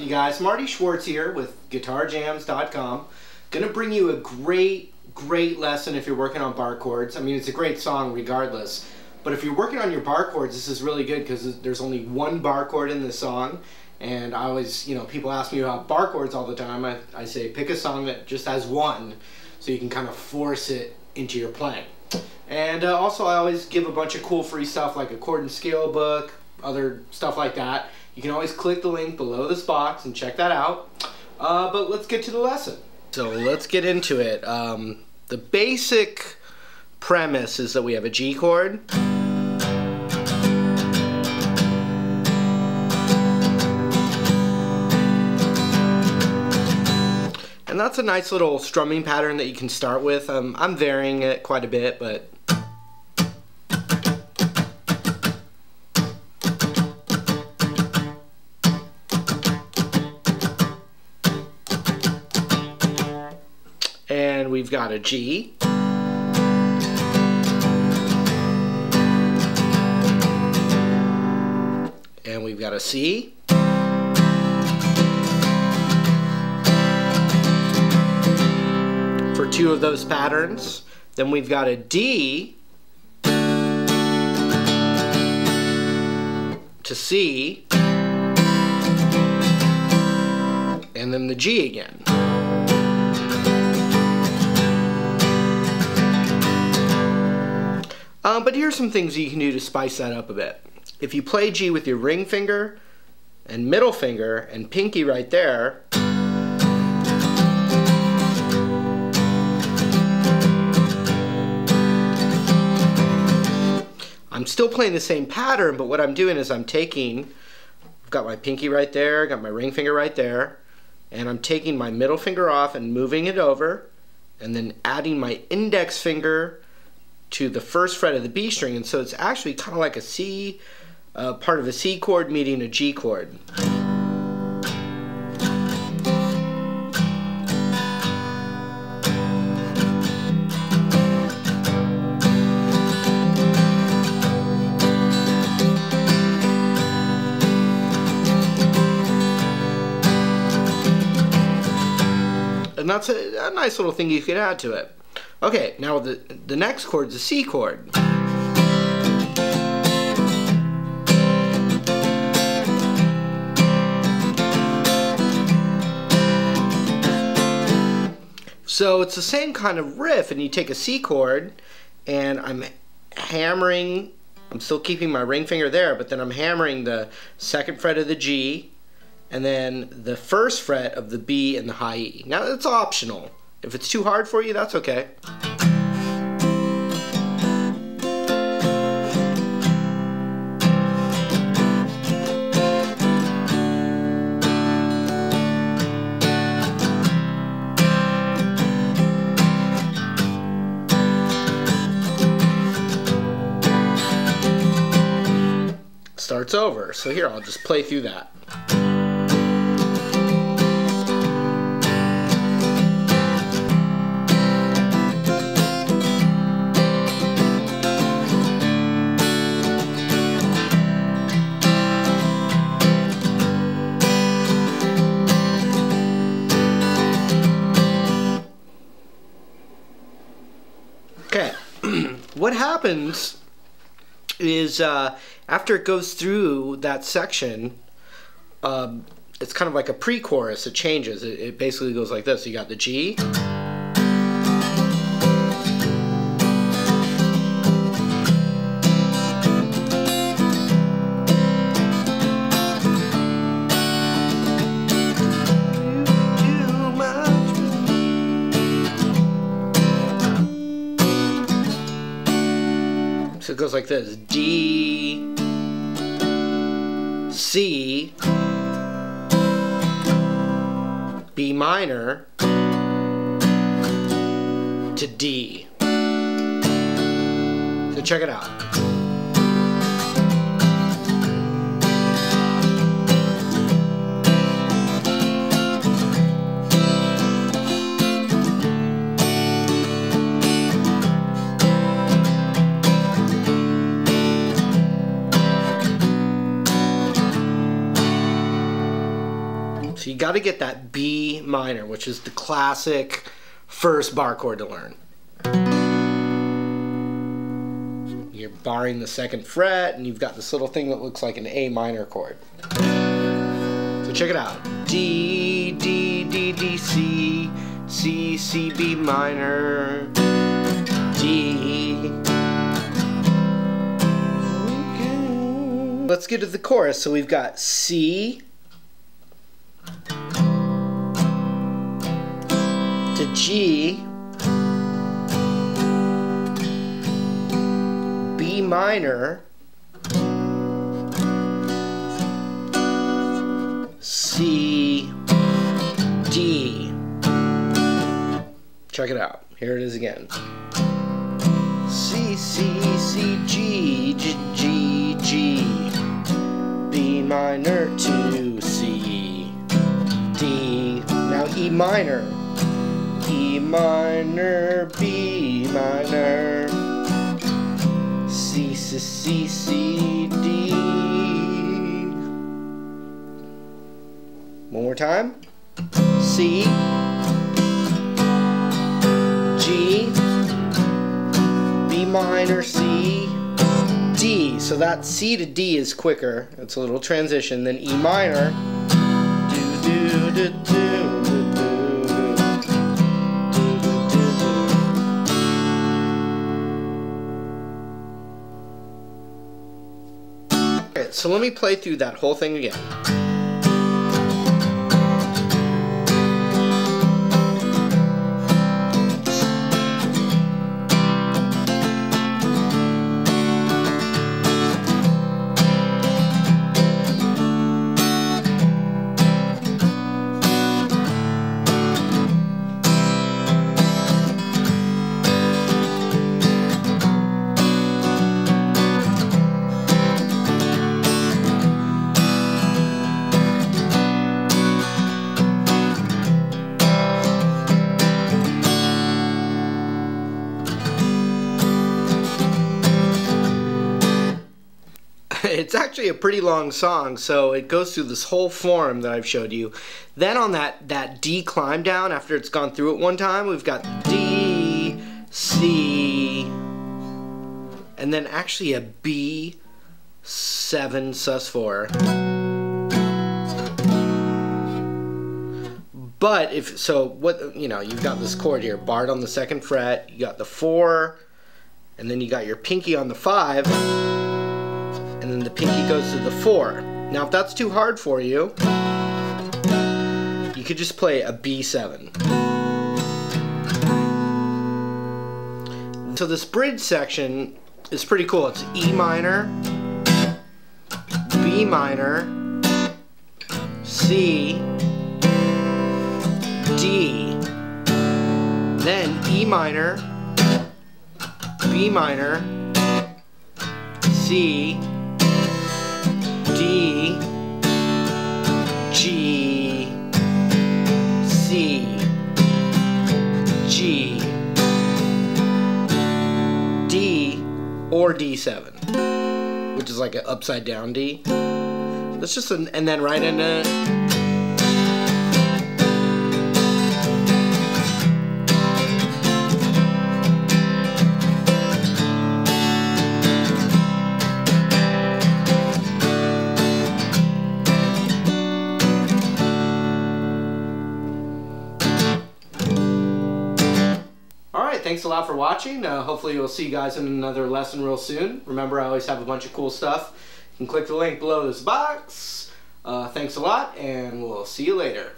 you guys? Marty Schwartz here with GuitarJams.com. Gonna bring you a great lesson if you're working on bar chords. I mean, it's a great song regardless, but if you're working on your bar chords, this is really good because there's only one bar chord in this song. And I always, people ask me about bar chords all the time. I say pick a song that just has one so you can kind of force it into your playing. And also I always give a bunch of cool free stuff like a chord and scale book, other stuff like that. You can always click the link below this box and check that out. But let's get to the lesson. So let's get into it. The basic premise is that we have a G chord. And that's a nice little strumming pattern that you can start with. I'm varying it quite a bit, but and we've got a G. And we've got a C. For two of those patterns. Then we've got a D to C, and then the G again. But here's some things you can do to spice that up a bit. If you play G with your ring finger and middle finger and pinky right there, I'm still playing the same pattern, but what I'm doing is I've got my pinky right there, got my ring finger right there, and I'm taking my middle finger off and moving it over, and then adding my index finger to the first fret of the B string, and so it's actually kind of like a C, part of a C chord meeting a G chord. And that's a nice little thing you could add to it. Okay, now the next chord is a C chord. So it's the same kind of riff, and you take a C chord, and I'm hammering, I'm still keeping my ring finger there, but then I'm hammering the second fret of the G, and then the first fret of the B and the high E. Now it's optional. If it's too hard for you, that's okay. Starts over. So here, I'll just play through that. Okay, what happens is after it goes through that section, it's kind of like a pre-chorus. It changes. It basically goes like this. You got the G, so it goes like this: D, C, B minor to D. So check it out. you got to get that B minor, which is the classic first bar chord to learn. You're barring the 2nd fret, and you've got this little thing that looks like an A minor chord. So check it out. D, D, D, D, C, C, C, B minor, D. Okay. Let's get to the chorus. So we've got C to G, B minor, C, D. Check it out. Here it is again. C, C, C, G, G, G, G, B minor to C, D. Now E minor. E minor, B minor, C, C, C, C, D. One more time. C, G, B minor, C, D. So that C to D is quicker. It's a little transition. Then E minor. Do, do, do, do. So let me play through that whole thing again. It's actually a pretty long song, so it goes through this whole form that I've showed you. Then on that D climb down, after it's gone through it one time, we've got D, C, and then actually a B7 sus4. But if so, what you've got this chord here, barred on the 2nd fret. You got the 4, and then you got your pinky on the 5. And then the pinky goes to the 4. Now if that's too hard for you, you could just play a B7. So this bridge section is pretty cool. It's E minor, B minor, C, D, then E minor, B minor, C, D, G, C, G, D, or D7, which is like an upside down D. That's just and then right into thanks a lot for watching. Hopefully we'll see you guys in another lesson real soon. Remember, I always have a bunch of cool stuff. You can click the link below this box. Thanks a lot, and we'll see you later.